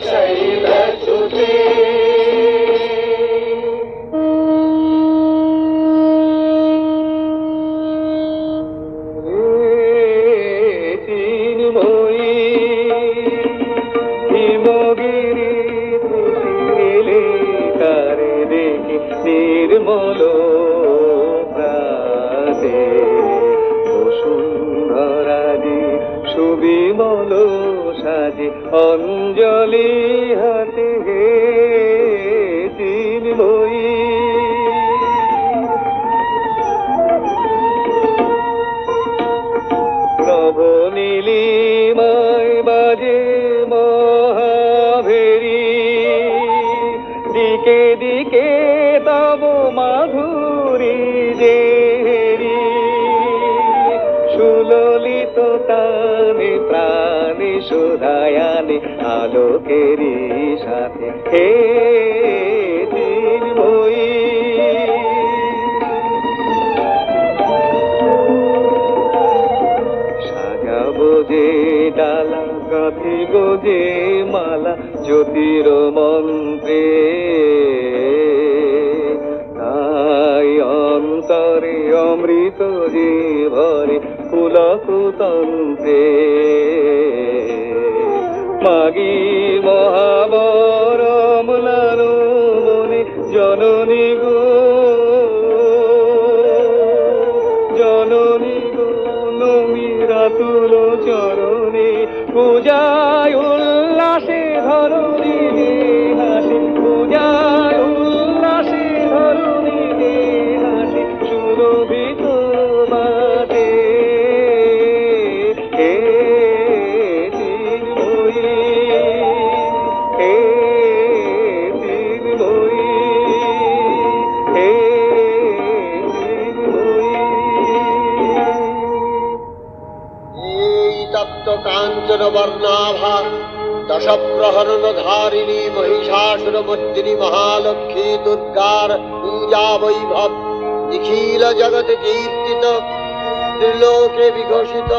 शैलसुते निर्मल प्राते বসুন্ধরাদি সুবিমল সাজি অঞ্জলি হাতে হে চিন্ময়ী নবনীলিমায় বাজে মহাভেরি দিকে দিকে তব মাধুরী জেরি সুললিত তানে প্রাণে সুধায়ানে আলোকেরি সাথে হে চিন্ময়ী সাজাবো যে ডালা গাঁথিব যে মালা জ্যোতির মন্ত্রে তাই অন্তরে অমৃত যে ভরে পুলক তন্ত্রে মাগি মহাবর ম্লান বনে জননী গো জননী গো নমিরা তুল চরণে পূজায় উল্লাসে ধরণী হাসি পূজায় উল্লাসে ধরণী হাসি সুরভিত বাটে হে চিন্ময়ী হে চিন্ময়ী হে চিন্ময়ী। तप्त कांचन वर्णाभा दश प्रहरण धारिणी महिषासुरमर्दिनी महालक्ष्मी दुर्गार पूजा वैभव निखिल जगत कीर्तित त्रिलोके विघोषित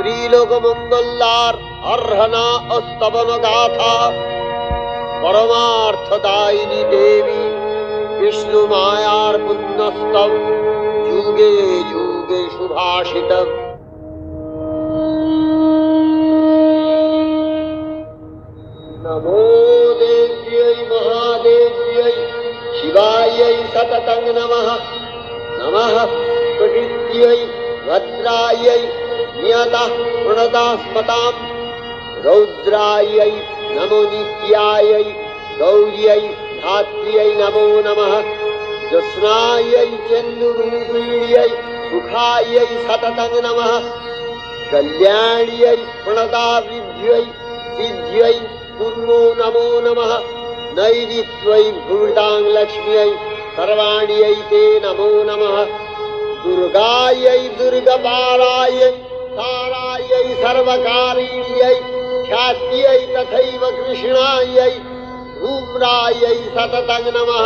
त्रिलोक मंगलार अर्हना अस्तवन गाथा परमार्थदायिनी देवी विष्णु मायार पुण्यस्तव युगे युगे सुभाषित। नमो देव्यै महादेव्यै शिवायै सततं नमः। नमः प्रकृत्यै भद्रायै नियतः प्रणतास्मतां रौद्रायै नमो नित्यायै गौर्यै धात्र्यै नमो नमः। ज्योत्स्नायै चन्द्ररूपिण्यै सुखायै सततं नमः। कल्याण्यै प्रणतावृद्ध्यै सिद्ध्यै कुर्मो नमो नमः। नैरित्यै भूतां लक्ष्म्यै सर्वाण्यै ते नमो नमः। दुर्गायै दुर्गपालायै तारायै सर्वकारिण्यै ख्यात्यै तथैव कृष्णायै धूम्रायै सततं नमः।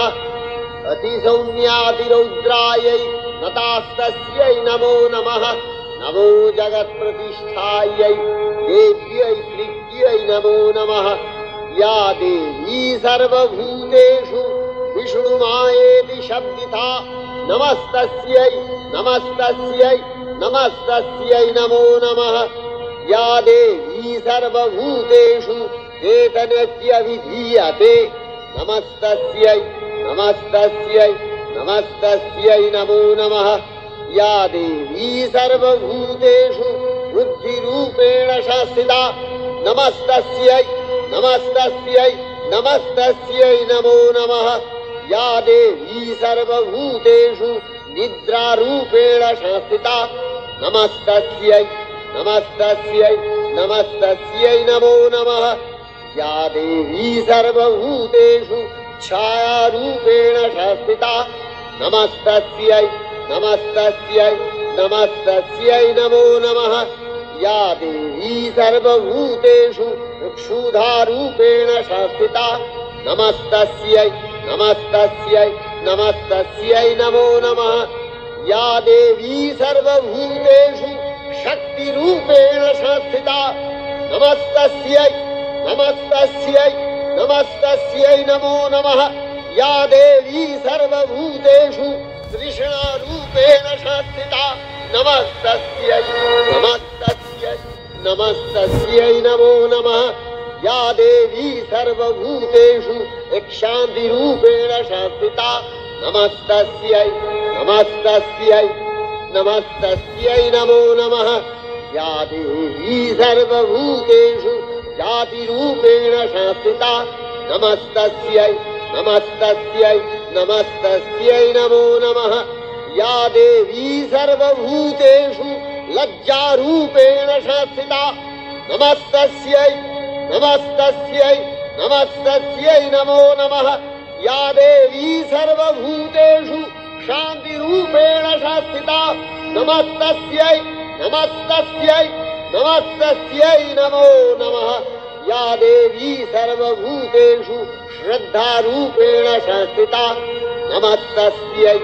अतिसौम्यातिरौद्रायै नतास्तस्यै नमो नमः। नमो जगत्प्रतिष्ठायै देव्यै कृत्यै नमो नमः। या देवी सर्वभूतेषु विष्णुमायेति शब्दिता नमस्तस्यै नमस्तस्यै नमस्तस्यै नमो नमः। या देवी सर्वभूतेषु चेतनत्यभिधीयते नमस्तस्यै नमस्तस्यै नमस्तस्यै नमो नमः। या देवी सर्वभूतेषु बुद्धिरूपेण संस्थिता नमस्तस्यै नमस्तस्यै नमस्तस्यै नमो नमः। या देवी सर्वभूतेषु निद्रारूपेण संस्थिता नमस्तस्यै नमस्तस्यै नमस्तस्यै नमो नमः। या देवी सर्वभूतेषु छायारूपेण संस्थिता नमस्तस्यै नमस्तस्यै नमस्तस्यै नमो नमः। या देवी सर्वभूतेषु क्षुधारूपेण संस्थिता नमस्तस्यै नमस्तस्यै नमस्तस्यै नमो नमः। या देवी सर्वभूतेषु शक्तिरूपेण संस्थिता नमस्तस्यै नमस्तस्यै नमस्तस्यै नमो नमः। या देवी सर्वभूतेषु तृष्णारूपेण संस्थिता नमस्तस्यै नमस्तस्यै नमस्तस्यै नमो नमः। या देवी सर्वभूतेषु क्षान्तिरूपेण संस्थिता नमस्तस्यै नमस्तस्यै नमस्तस्यै नमो नमः। या देवी सर्वभूतेषु जातिरूपेण संस्थिता नमस्तस्यै नमस्तस्यै नमस्तस्यै नमो नमः। या देवी सर्वभूतेषु लज्जारूपेण संस्थिता नमस्तस्यै नमस्तस्यै नमस्तस्यै नमो नमः। या देवी सर्वभूतेषु शान्तिरूपेण संस्थिता नमस्तस्यै नमस्तस्यै नमस्तस्यै नमो नमः। या देवी सर्वभूतेषु श्रद्धारूपेण संस्थिता नमस्तस्यै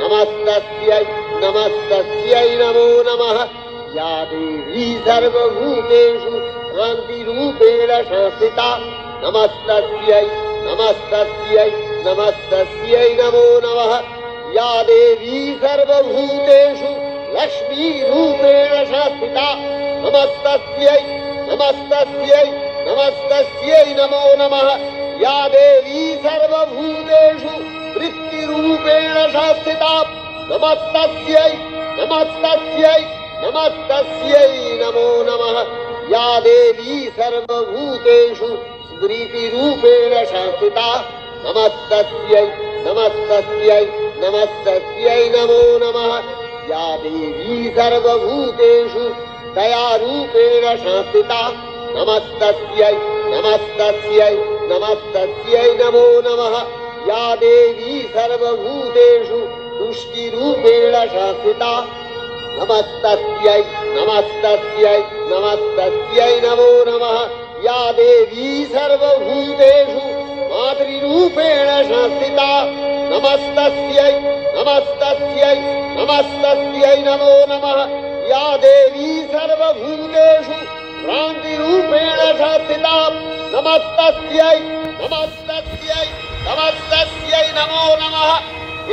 नमस्तस्यै नमस्तस्यै नमो नमः। या देवी सर्वभूतेषु कान्तिरूपेण संस्थिता नमस्तस्यै नमस्तस्यै नमस्तस्यै नमो नमः। या देवी सर्वभूतेषु लक्ष्मीरूपेण संस्थिता नमस्तस्यै नमस्तस्यै नमस्तस्यै नमो नमः। या देवी सर्वभूतेषु वृत्तिरूपेण संस्थिता नमस्तस्यै नमस्तस्यै नमस्तस्यै नमो नमः। या देवी सर्वभूतेषु स्मृतिरूपेण संस्थिता नमस्तस्यै नमस्तस्यै नमस्तस्यै नमो नमः। या देवी सर्वभूतेषु दयारूपेण संस्थिता नमस्तस्यै नमस्तस्यै नमस्तस्यै नमो नमः। या देवी सर्वभूतेषु तुष्टिरूपेण संस्थिता नमस्तस्यै नमस्तस्यै नमस्तस्यै नमो नमः। या देवी सर्वभूतेषु मातृरूपेण संस्थिता नमस्तस्यै नमस्तस्यै नमस्तस्यै नमो नमः। या देवी सर्वभूतेषु भ्रान्तिरूपेण संस्थिता नमस्तस्यै नमस्तस्यै नमस्तस्यै नमो नमः।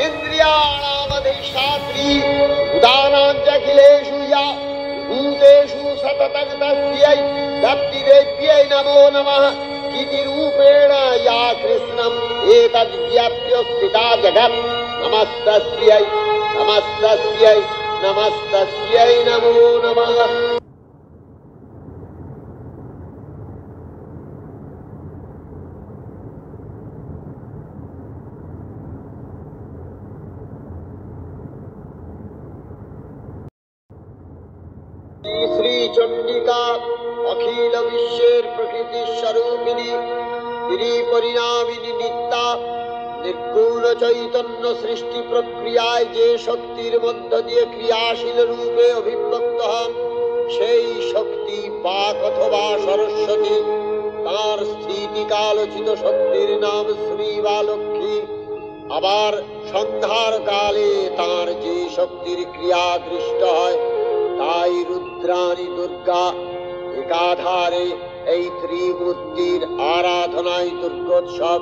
इन्द्रियाणामधिष्ठात्री उदानाञ्चखिलेषु या भूतेषु सततं तस्यै दत्तिदेव्यै नमो नमः। चितिरूपेण या कृष्णम् एतद्व्याप्य स्थिता जगत् नमस्तस्यै नमस्तस्यै नमस्तस्यै नमो नमः। श्री चंडिका अखिल विश्वेर प्रकृति स्वरूपिणी त्रिपरिणामिनी नित्या निर्गुण चैतन्य सृष्टि प्रक्रियाय जे शक्तिर मध्य दिए क्रियाशील रूपे अभिव्यक्त हन সেই শক্তি পাক অথবা সরস্বতী। তার স্থিতিকালোচিত শক্তির নাম শ্রী বা লক্ষ্মী। আবার সন্ধ্যার কালে তার যে শক্তির ক্রিয়া দৃষ্ট হয় তাই রুদ্রাণী দুর্গা। একাধারে এই ত্রিমূর্তির আরাধনায় দুর্গোৎসব।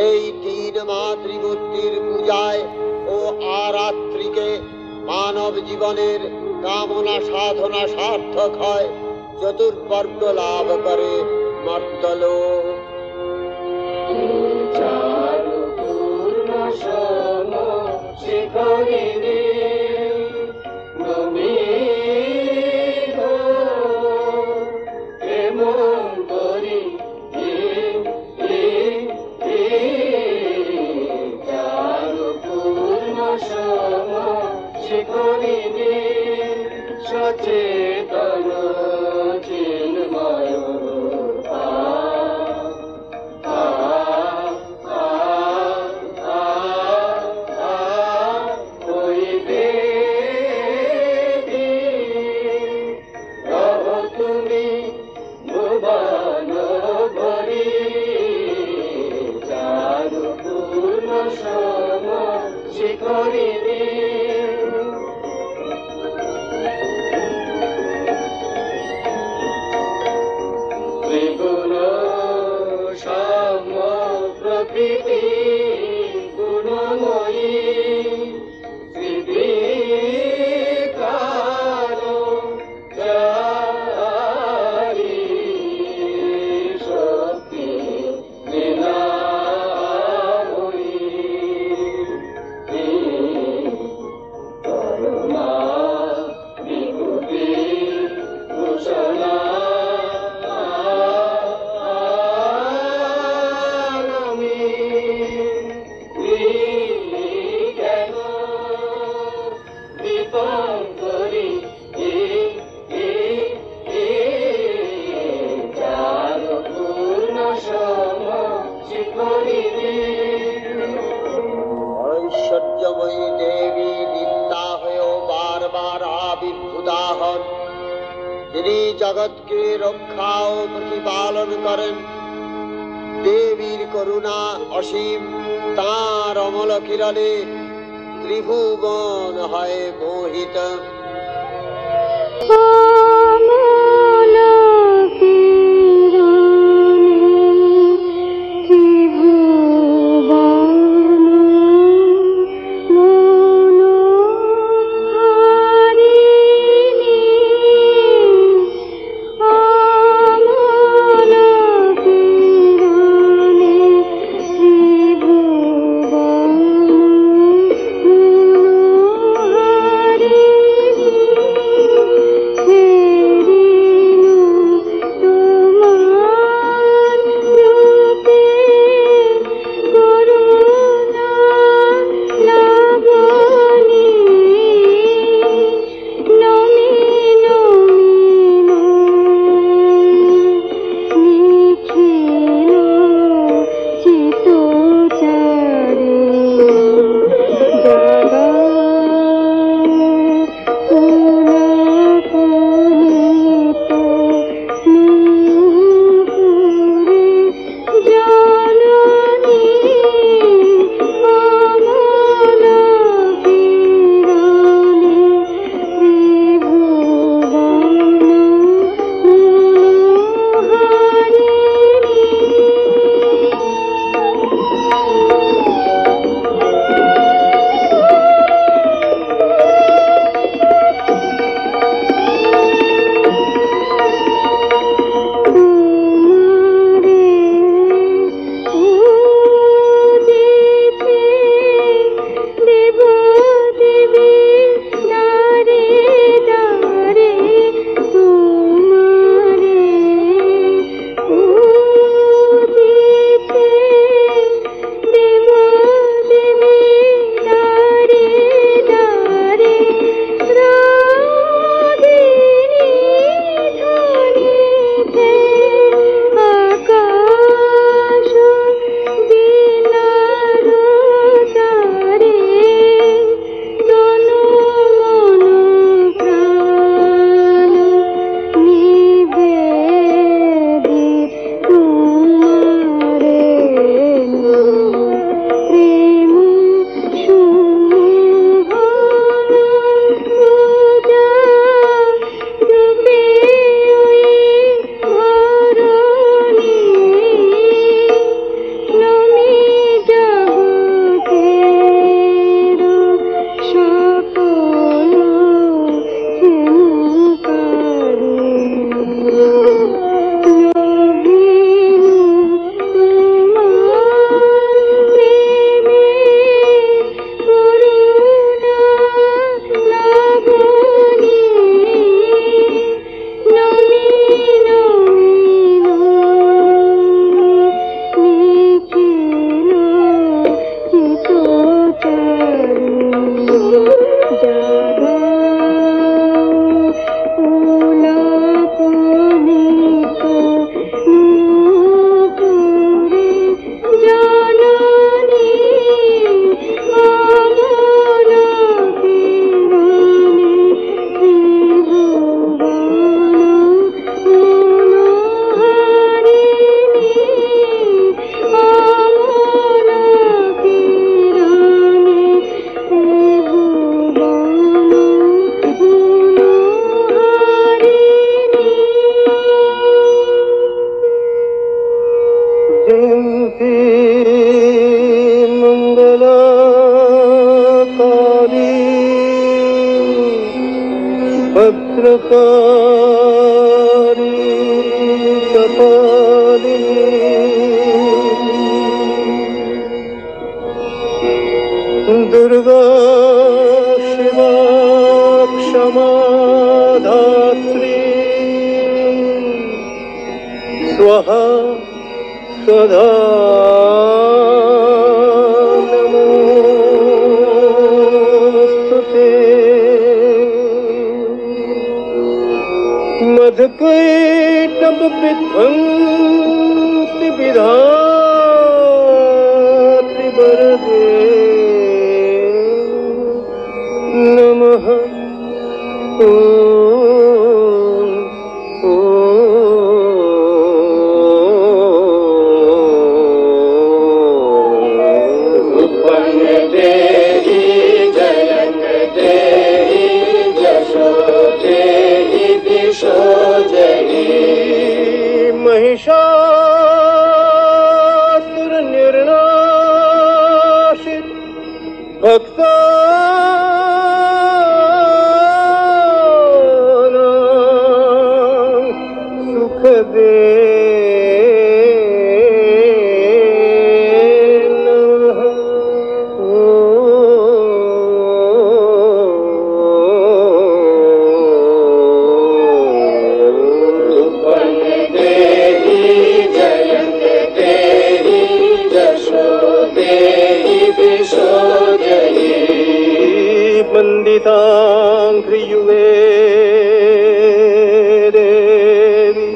এই তিন মা ত্রিমূর্তির পূজায় ও আরাত্রিকে মানব জীবনের কামনা সাধনা সার্থক হয়, চতুর্বর্গ লাভ করে মর্তলোক। সচেতন চিন্ময় তুমি ভুবন ভরি চারু পূর্ণ সম শিখরি ত্রিগুণ সম প্রকৃতি গুণময়ী ঐশ্বর্যময়ী দেবী নিত্যা হয়েও বারবার আবির্ভূতা হন। তিনি জগৎকে রক্ষা ও প্রতিপালন করেন। দেবীর করুণা অসীম, তাঁর অমল কিরণে ত্রিভুবন হয় মোহিত। Hey भद्रकाली कपालिनी दुर्गा शिवा क्षमा धात्री स्वाहा सदा नमोस्तुते मधुकैटभ विध्वंसि विधात्रि वरदे नमः। महिषासुर निर्नाशित भक्तानां सुख दे वन्दिताङ्घ्रियुगे देवी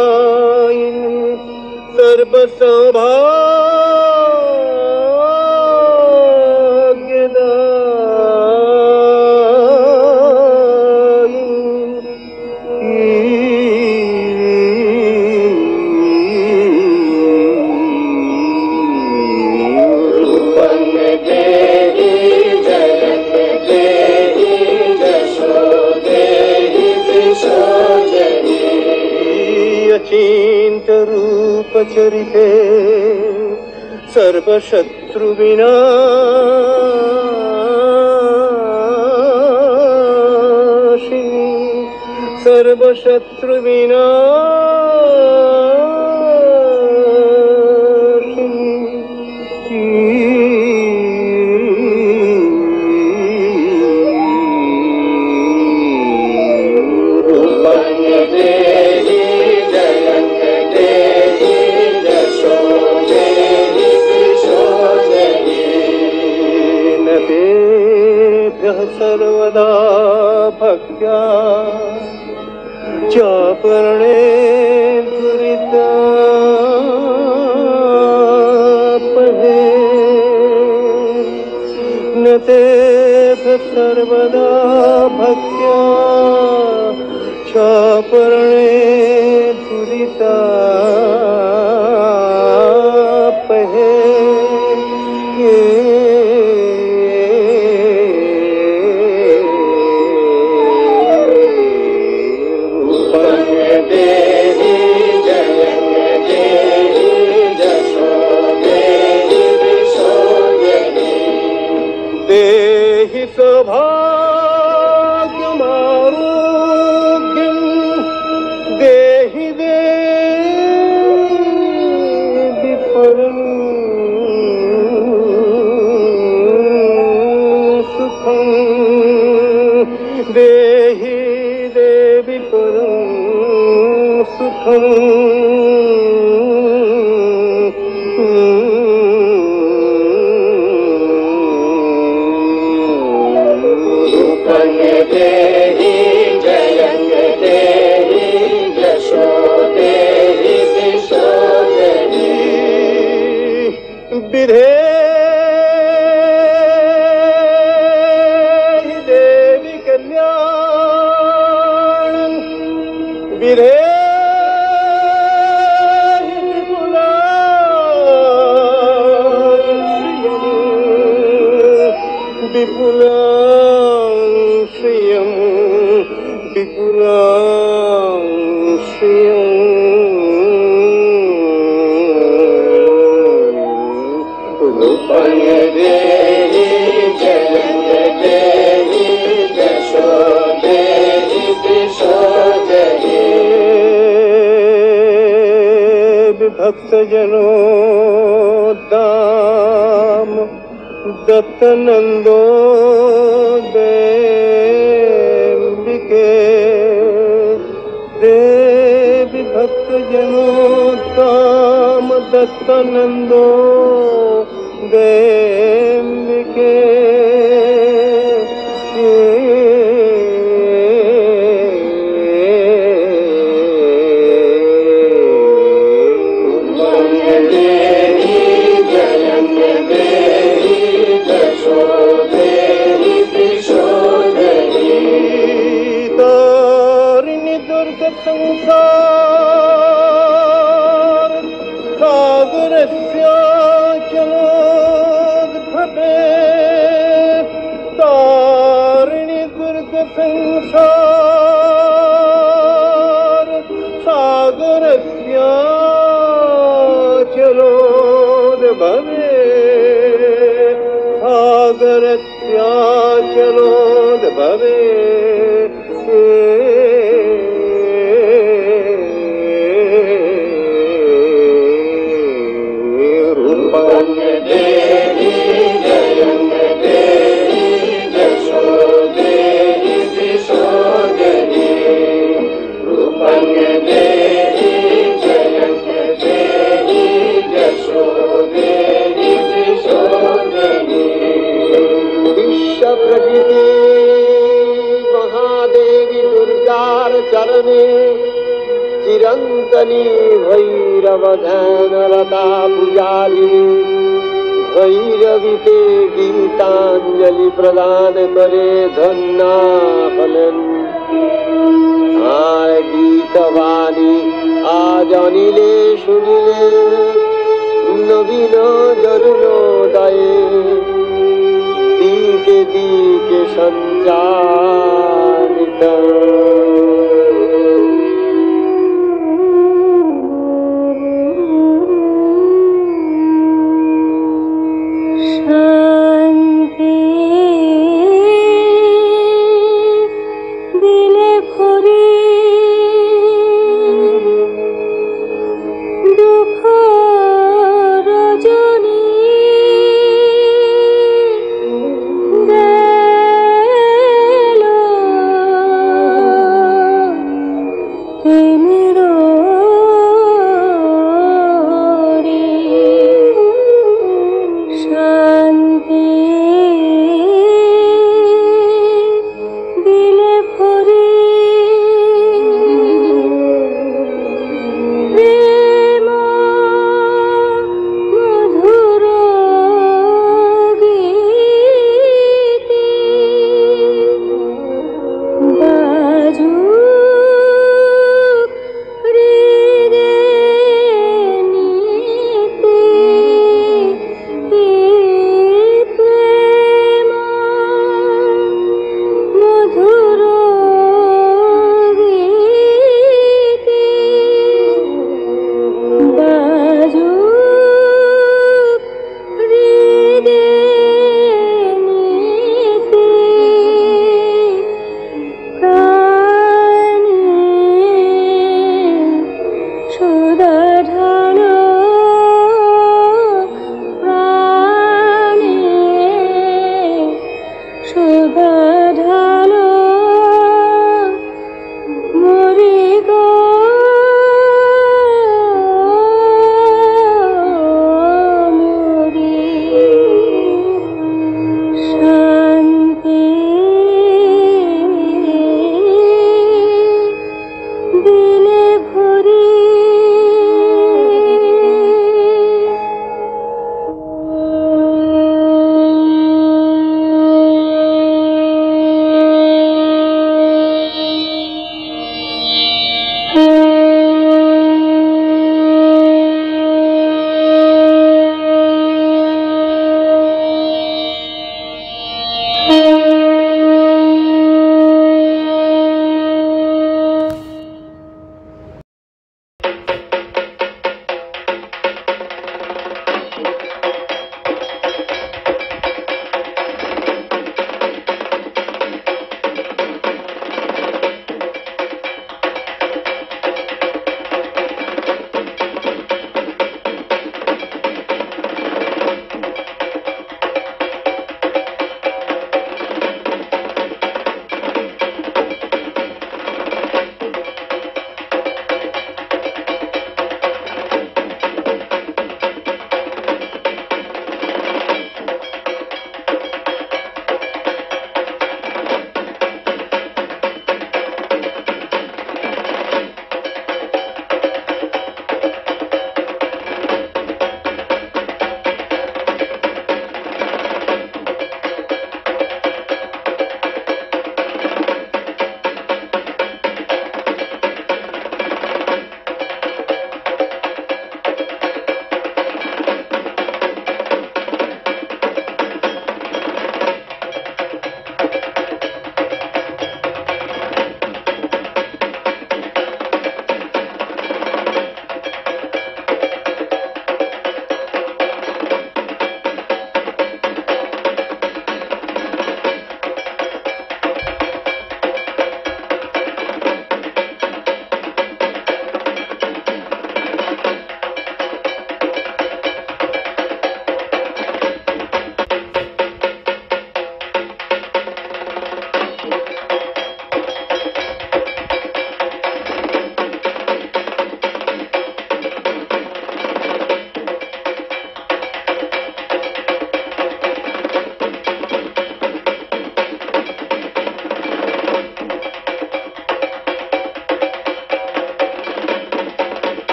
सर्वसौभाग्यदायिनी चिन्तरूपचरिते सर्वशत्रुविनाशिनी सर्वदा भक्त्या चापरणे दुरितापहे न तेभ्यः सर्वदा भक्त्या चापरणे दुरितापहे देहि सौभाग्यमारोग्यं देहि देवि परं सुखं देहि देवि परं सुखं देहि जयं देहि यशो देहि दिशो देहि विधेहि देवि कल्याणं विधेहि विपुलां श्रियं विपुलां श्रियं रूपं देहि जयं भक्तजनों दाम दत्त नंदो देंबिके देवी भक्तजनों दाम दत्त नंदो देंबिके संसार सागरस्याचलोद्भवे तारिणि दुर्ग संसार सागरस्याचलोद्भवे सागरस्याचलोद्भवे चरणे चिरंतनी भैरव ध्यान लता पुजारी भैरवी ते गीतांजलि प्रदान करे धन्ना फलन आय गीतवाणी आज अनिले सुनिले नवीन जरुणोदये दीके दीके संचारित